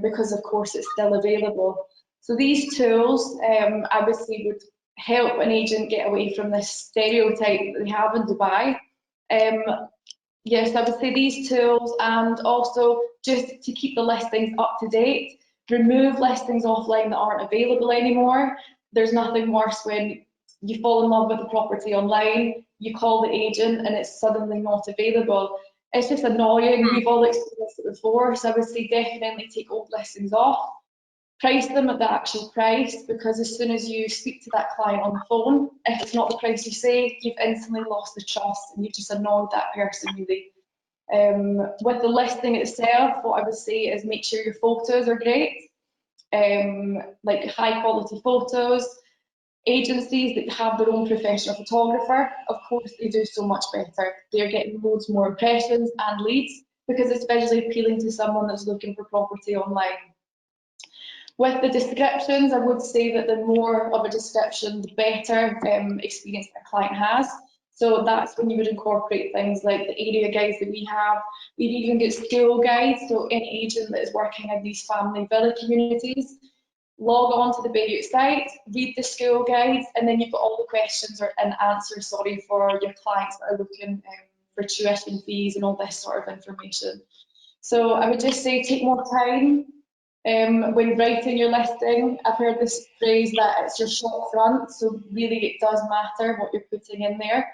because of course it's still available. So these tools, I would say, would help an agent get away from this stereotype that they have in Dubai. Yes, I would say these tools, and also just to keep the listings up to date. Remove listings offline that aren't available anymore. There's nothing worse when you fall in love with a property online, you call the agent and it's suddenly not available. It's just annoying. We've all experienced it before. So I would say definitely take old listings off. Price them at the actual price, because as soon as you speak to that client on the phone, if it's not the price you say, you've instantly lost the trust and you've just annoyed that person really. With the listing itself, what I would say is make sure your photos are great, like high quality photos. Agencies that have their own professional photographer, of course, they do so much better. They're getting loads more impressions and leads because it's visually appealing to someone that's looking for property online. With the descriptions, I would say that the more of a description, the better experience that a client has. So that's when you would incorporate things like the area guides that we have. We'd even get school guides, so any agent that is working in these family villa communities, log on to the Bayut site, read the school guides, and then you've got all the questions and answers, for your clients that are looking for tuition fees and all this sort of information. So I would just say take more time when writing your listing. I've heard this phrase that it's your shop front, so really it does matter what you're putting in there.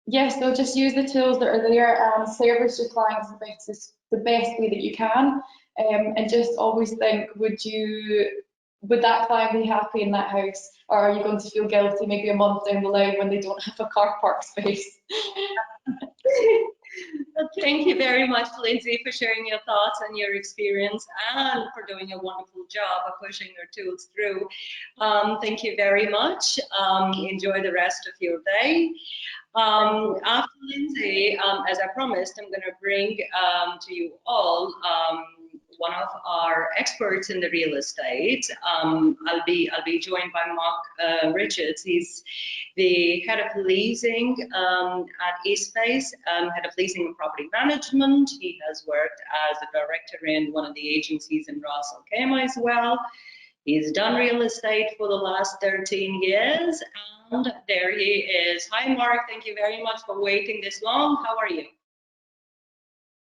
Yes, so just use the tools that are there and service your clients the best way that you can, and just always think, would that client be happy in that house, or are you going to feel guilty maybe a month down the line when they don't have a car park space?
Well, thank you very much, Lindsay, for sharing your thoughts and your experience, and for doing a wonderful job of pushing your tools through. Thank you very much. Enjoy the rest of your day. After Lindsay, as I promised, I'm going to bring to you all one of our experts in the real estate. I'll be joined by Mark Richards. He's the head of leasing at eSpace, head of leasing and property management. He has worked as a director in one of the agencies in Ras Al Khaimah as well. He's done real estate for the last 13 years, and there he is. Hi, Mark. Thank you very much for waiting this long. How are you?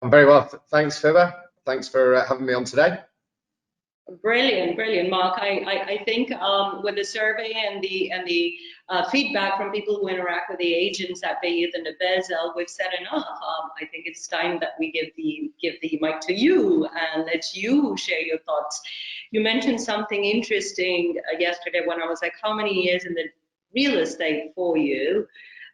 I'm very well. Thanks, Fiba. Thanks for having me on today.
Brilliant, brilliant, Mark. I think with the survey and the feedback from people who interact with the agents at Bayut and the Bezel, we've said enough. I think it's time that we give the mic to you and let you share your thoughts. You mentioned something interesting yesterday when I was like, how many years in the real estate for you?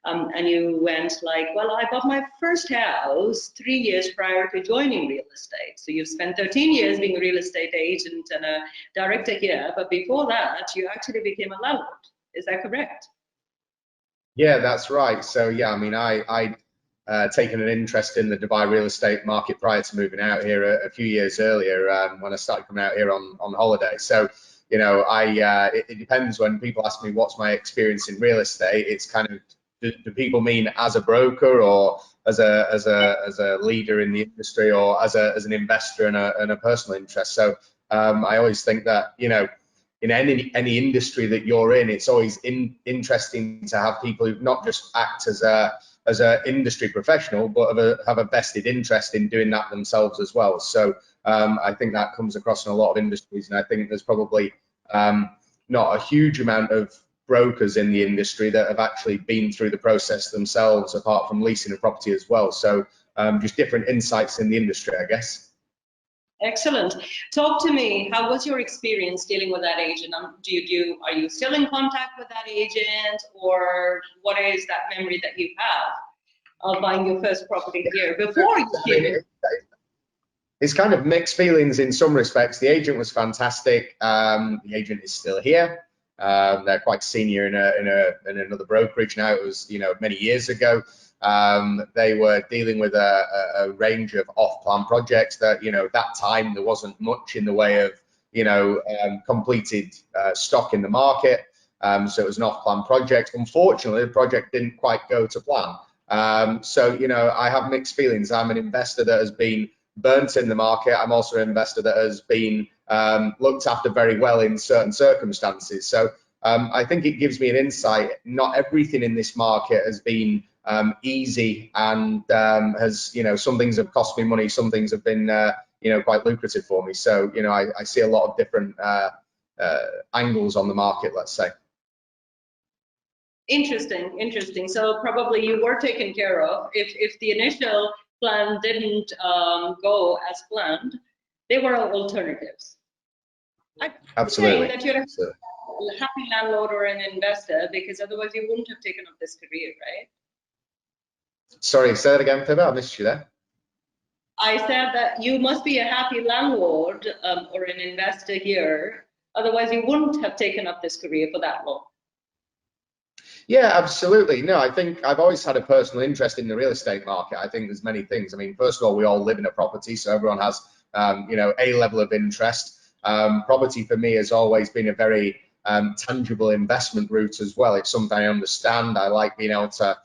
And you went like, well, I bought my first house 3 years prior to joining real estate. So you've spent 13 years being a real estate agent and a director here, but before that, you actually became a landlord. Is that correct?
Yeah, that's right. So yeah, I mean, I taken an interest in the Dubai real estate market prior to moving out here a few years earlier, when I started coming out here on holiday. So, you know, it depends. When people ask me what's my experience in real estate, it's kind of, do people mean as a broker, or as a leader in the industry, or as an investor and a personal interest? So I always think that, you know, in any industry that you're in, it's always interesting to have people who not just act as a industry professional, but have a vested interest in doing that themselves as well. So I think that comes across in a lot of industries, and I think there's probably not a huge amount of brokers in the industry that have actually been through the process themselves, apart from leasing a property as well. So just different insights in the industry, I guess.
Excellent. Talk to me. How was your experience dealing with that agent? Are you still in contact with that agent, or what is that memory that you have of buying your first property here before you came in?
It's kind of mixed feelings in some respects. The agent was fantastic. The agent is still here. They're quite senior in another brokerage now. It was, you know, many years ago. They were dealing with a range of off-plan projects that, you know, that time there wasn't much in the way of, you know, completed stock in the market. So it was an off-plan project. Unfortunately, the project didn't quite go to plan. So, you know, I have mixed feelings. I'm an investor that has been burnt in the market. I'm also an investor that has been looked after very well in certain circumstances. So I think it gives me an insight. Not everything in this market has been easy, and has, you know, some things have cost me money, some things have been, you know, quite lucrative for me. So, you know, I see a lot of different angles on the market, let's say.
Interesting. So probably you were taken care of. If the initial plan didn't go as planned, there were alternatives.
Absolutely.
That you're a happy landlord or an investor, because otherwise you wouldn't have taken up this career, right?
Sorry, say that again, Pippa. I missed you there.
I said that you must be a happy landlord or an investor here, otherwise you wouldn't have taken up this career for that long.
Yeah, absolutely. No, I think I've always had a personal interest in the real estate market. I think there's many things. I mean, first of all, we all live in a property, so everyone has, you know, a level of interest. Property for me has always been a very tangible investment route as well. It's something I understand. I like being able to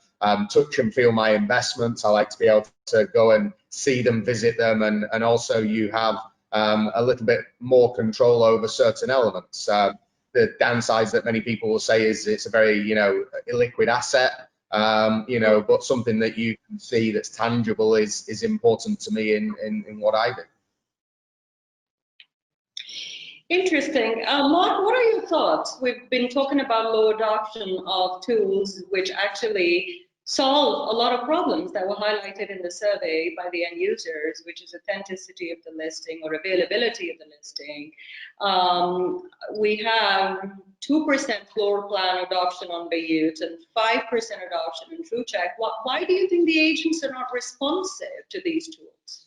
touch and feel my investments. I like to be able to go and see them, visit them, and also you have a little bit more control over certain elements. The downsides that many people will say is it's a very, you know, illiquid asset, you know, but something that you can see that's tangible is important to me in what I do.
Interesting. Mark, what are your thoughts? We've been talking about low adoption of tools which actually solve a lot of problems that were highlighted in the survey by the end users, which is authenticity of the listing or availability of the listing. We have 2% floor plan adoption on Bayut and 5% adoption in TrueCheck. Why do you think the agents are not responsive to these tools?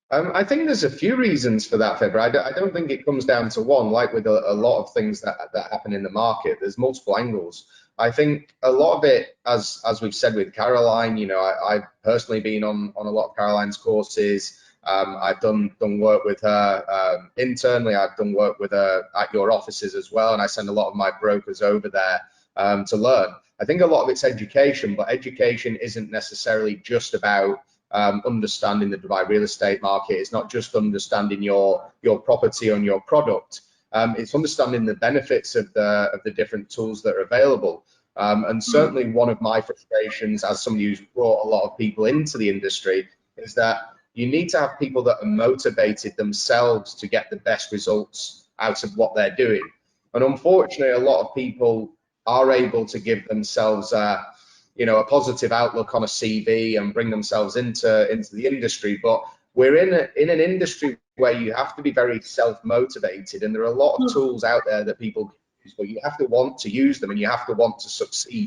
I think there's a few reasons for that, Fibra. I don't think it comes down to one. Like with a lot of things that happen in the market, there's multiple angles. I think a lot of it, as we've said with Caroline, you know, I've personally been on a lot of Caroline's courses. I've done work with her internally. I've done work with her at your offices as well, and I send a lot of my brokers over there to learn. I think a lot of it's education, but education isn't necessarily just about understanding the Dubai real estate market. It's not just understanding your property and your product. It's understanding the benefits of the different tools that are available. And certainly one of my frustrations as somebody who's brought a lot of people into the industry is that you need to have people that are motivated themselves to get the best results out of what they're doing. And unfortunately, a lot of people are able to give themselves you know, a positive outlook on a CV and bring themselves into the industry. But we're in an industry where you have to be very self-motivated, and there are a lot of tools out there that people use, but you have to want to use them and you have to want to succeed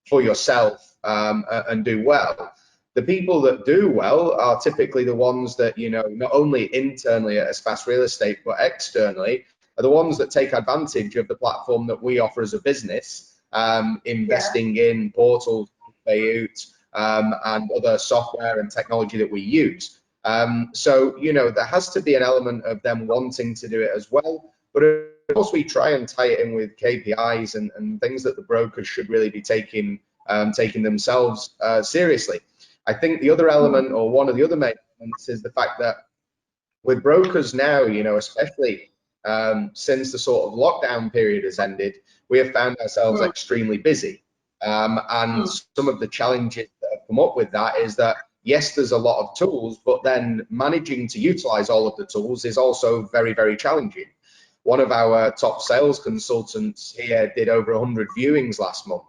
for yourself and do well. The people that do well are typically the ones that, you know, not only internally at Fast Real Estate, but externally are the ones that take advantage of the platform that we offer as a business, investing in portals, Bayut, and other software and technology that we use. So, you know, there has to be an element of them wanting to do it as well. But of course, we try and tie it in with KPIs and things that the brokers should really be taking themselves seriously. I think the other element, or one of the other main elements, is the fact that with brokers now, you know, especially since the sort of lockdown period has ended, we have found ourselves extremely busy. And some of the challenges that have come up with that is that, yes, there's a lot of tools, but then managing to utilize all of the tools is also very, very challenging. One of our top sales consultants here did over 100 viewings last month.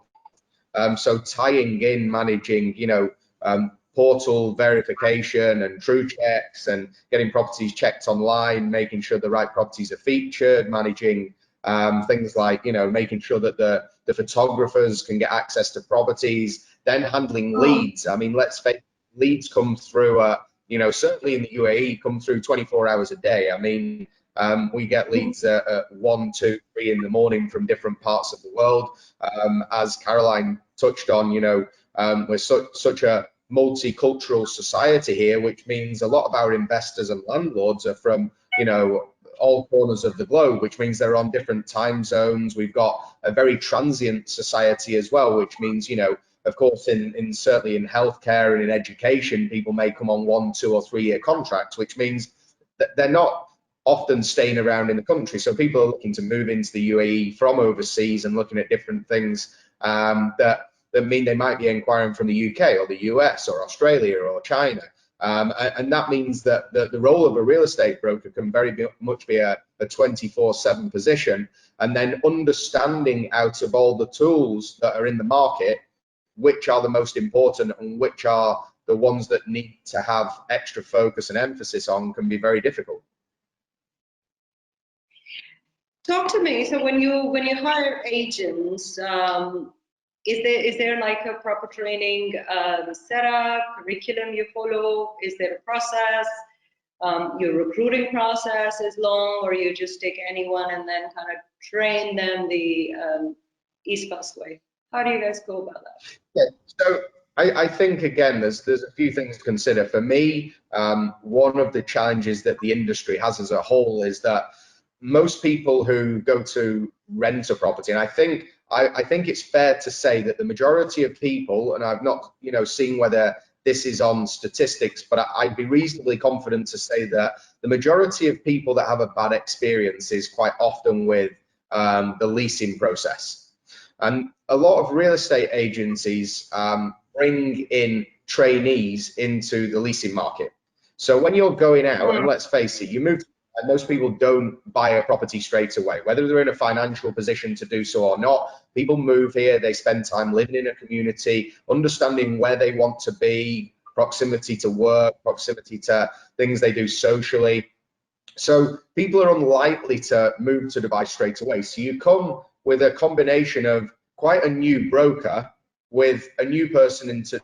So tying in, managing, you know, portal verification and true checks and getting properties checked online, making sure the right properties are featured, managing things like, you know, making sure that the photographers can get access to properties, then handling leads. I mean, let's face it, leads come through, you know, certainly in the UAE, come through 24 hours a day. I mean, we get leads at 1, 2, 3 in the morning from different parts of the world. As Caroline touched on, you know, we're such a multicultural society here, which means a lot of our investors and landlords are from, you know, all corners of the globe, which means they're on different time zones. We've got a very transient society as well, which means, you know, of course, in certainly in healthcare and in education, people may come on 1, 2, or 3 year contracts, which means that they're not often staying around in the country. So people are looking to move into the UAE from overseas and looking at different things that mean they might be inquiring from the UK or the US or Australia or China. And that means that the role of a real estate broker can very much be a 24/7 position, and then understanding out of all the tools that are in the market, which are the most important and which are the ones that need to have extra focus and emphasis on, can be very difficult.
Talk to me. So when you hire agents, is there like a proper training setup, curriculum you follow? Is there a process? Your recruiting process is long, or you just take anyone and then kind of train them the East Coast way? How do you guys go about that?
Yeah, so I think, again, there's a few things to consider. For me, one of the challenges that the industry has as a whole is that most people who go to rent a property, and I think it's fair to say that the majority of people, and I've not, you know, seen whether this is on statistics, but I'd be reasonably confident to say that the majority of people that have a bad experience is quite often with the leasing process. And a lot of real estate agencies bring in trainees into the leasing market. So when you're going out, and let's face it, you move, and most people don't buy a property straight away, whether they're in a financial position to do so or not. People move here, they spend time living in a community, understanding where they want to be, proximity to work, proximity to things they do socially. So people are unlikely to move to Dubai straight away. So you come with a combination of quite a new broker with a new person into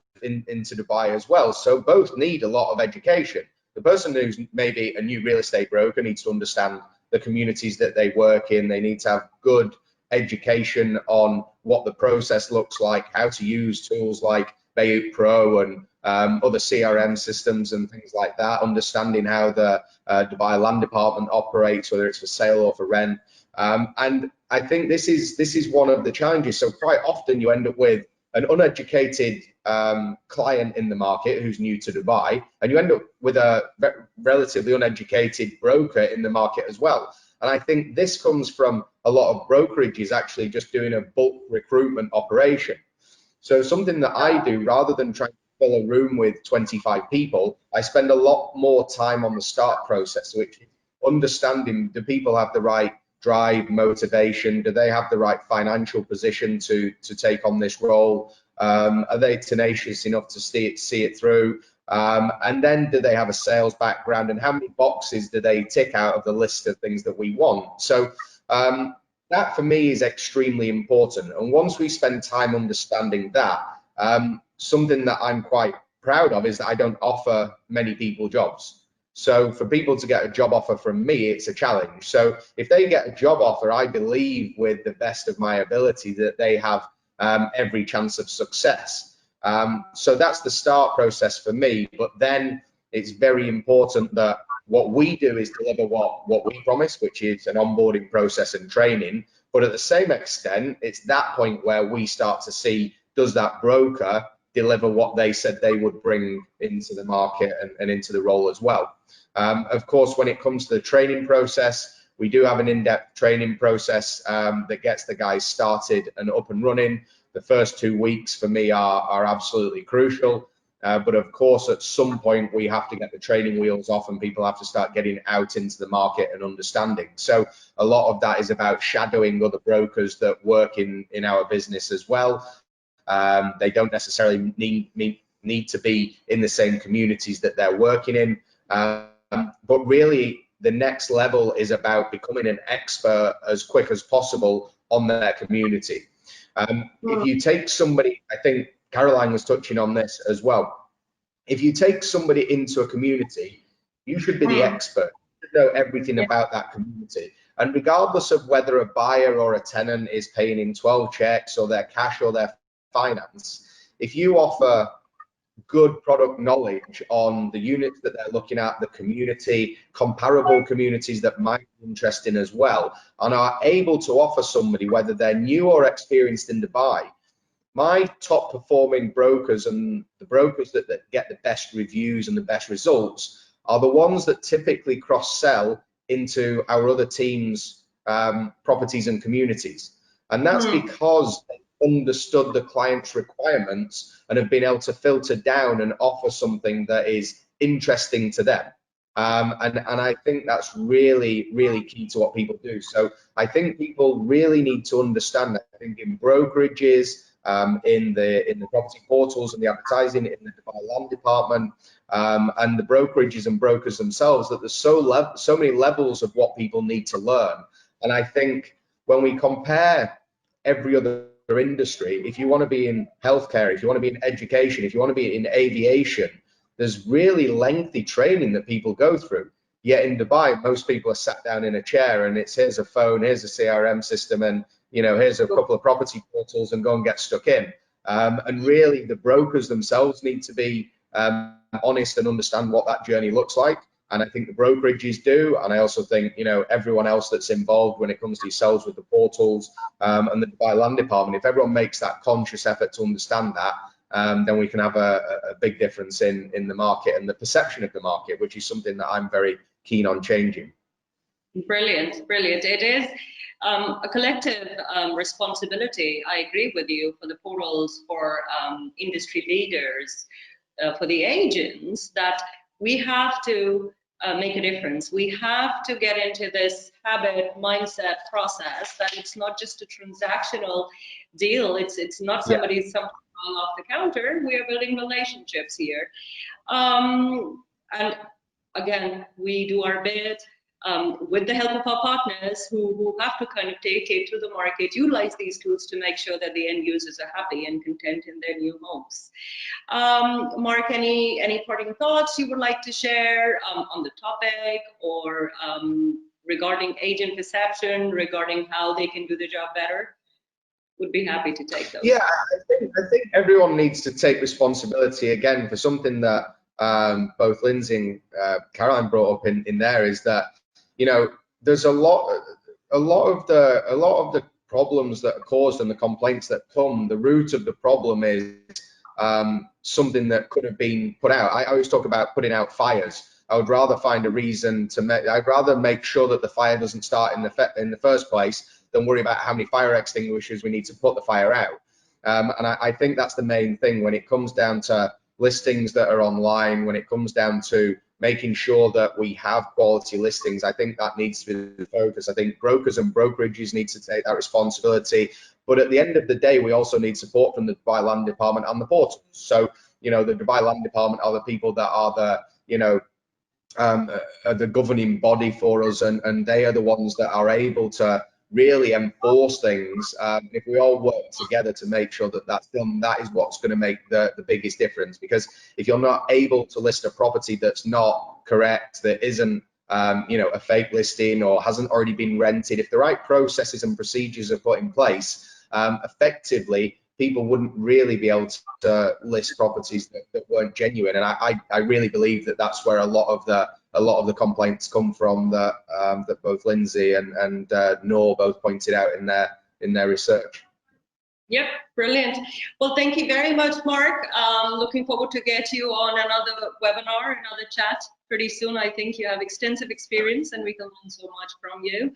Dubai as well. So both need a lot of education. The person who's maybe a new real estate broker needs to understand the communities that they work in. They need to have good education on what the process looks like, how to use tools like Bayut Pro and other CRM systems and things like that, understanding how the Dubai Land Department operates, whether it's for sale or for rent. And I think this is one of the challenges. So quite often you end up with an uneducated client in the market who's new to Dubai, and you end up with a relatively uneducated broker in the market as well. And I think this comes from a lot of brokerages actually just doing a bulk recruitment operation. So something that I do, rather than trying to fill a room with 25 people, I spend a lot more time on the start process, which is understanding, do people have the right drive, motivation? Do they have the right financial position to take on this role? Are they tenacious enough to see it through? And then do they have a sales background, and how many boxes do they tick out of the list of things that we want? So that for me is extremely important. And once we spend time understanding that, something that I'm quite proud of is that I don't offer many people jobs. So for people to get a job offer from me, it's a challenge. So if they get a job offer, I believe with the best of my ability that they have every chance of success. So that's the start process for me. But then it's very important that what we do is deliver what we promise, which is an onboarding process and training. But at the same extent, it's that point where we start to see, does that broker deliver what they said they would bring into the market and into the role as well. Of course, when it comes to the training process, we do have an in-depth training process that gets the guys started and up and running. The first 2 weeks for me are absolutely crucial. But of course, at some point, we have to get the training wheels off and people have to start getting out into the market and understanding. So a lot of that is about shadowing other brokers that work in our business as well. They don't necessarily need to be in the same communities that they're working in. But really, the next level is about becoming an expert as quick as possible on their community. If you take somebody, I think Caroline was touching on this as well. If you take somebody into a community, you should be the expert. You should know everything about that community. And regardless of whether a buyer or a tenant is paying in 12 checks or their cash or their finance, if you offer good product knowledge on the units that they're looking at, the community, comparable communities that might be interesting as well, and are able to offer somebody, whether they're new or experienced in Dubai, my top performing brokers and the brokers that get the best reviews and the best results are the ones that typically cross-sell into our other teams' properties and communities. And that's because they understood the client's requirements and have been able to filter down and offer something that is interesting to them. And I think that's really, really key to what people do. So I think people really need to understand that. I think in brokerages, in the property portals and the advertising in the Dubai Land Department, and the brokerages and brokers themselves, that there's so many levels of what people need to learn. And I think when we compare every other industry, if you want to be in healthcare, if you want to be in education, if you want to be in aviation, there's really lengthy training that people go through. Yet in Dubai, most people are sat down in a chair and it's here's a phone, here's a CRM system, and here's a couple of property portals and go and get stuck in. And really, the brokers themselves need to be honest and understand what that journey looks like. And I think the brokerages do. And I also think, everyone else that's involved when it comes to yourselves with the portals and the Dubai Land Department, if everyone makes that conscious effort to understand that, then we can have a big difference in the market and the perception of the market, which is something that I'm very keen on changing.
Brilliant, brilliant. It is a collective responsibility. I agree with you, for the portals, for industry leaders, for the agents, that we have to make a difference. We have to get into this habit, mindset, process, that it's not just a transactional deal. It's not somebody something off the counter. We are building relationships here. And again, we do our bit with the help of our partners who have to kind of take it to the market, utilize these tools to make sure that the end users are happy and content in their new homes. Mark, any parting thoughts you would like to share on the topic, or regarding agent perception, regarding how they can do the job better? Would be happy to take those.
Yeah, I think everyone needs to take responsibility again for something that both Lindsay and Caroline brought up in there, is that there's a lot of the problems that are caused and the complaints that come. The root of the problem is something that could have been put out. I always talk about putting out fires. I would rather find a reason to I'd rather make sure that the fire doesn't start in the first place than worry about how many fire extinguishers we need to put the fire out. And I think that's the main thing when it comes down to listings that are online, when it comes down to making sure that we have quality listings. I think that needs to be the focus. I think brokers and brokerages need to take that responsibility. But at the end of the day, we also need support from the Dubai Land Department and the portals. So, the Dubai Land Department are the people that are the governing body for us, and they are the ones that are able to really enforce things. If we all work together to make sure that that's done, that is what's going to make the biggest difference. Because if you're not able to list a property that's not correct, that isn't a fake listing or hasn't already been rented, if the right processes and procedures are put in place, effectively people wouldn't really be able to list properties that weren't genuine. And I really believe that that's where a lot of the complaints come from that that both Lindsay and Noor both pointed out in their research.
Yep, brilliant. Well, thank you very much, Mark. Looking forward to get you on another webinar, another chat pretty soon. I think you have extensive experience and we can learn so much from you.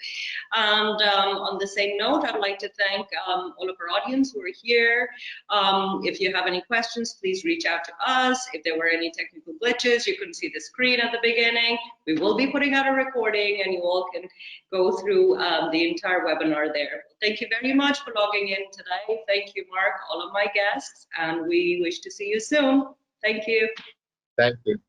And on the same note, I'd like to thank all of our audience who are here. If you have any questions, please reach out to us. If there were any technical glitches, you couldn't see the screen at the beginning, we will be putting out a recording and you all can go through the entire webinar there. Thank you very much for logging in today. Thank you, Mark, all of my guests, and we wish to see you soon. Thank you.
Thank you.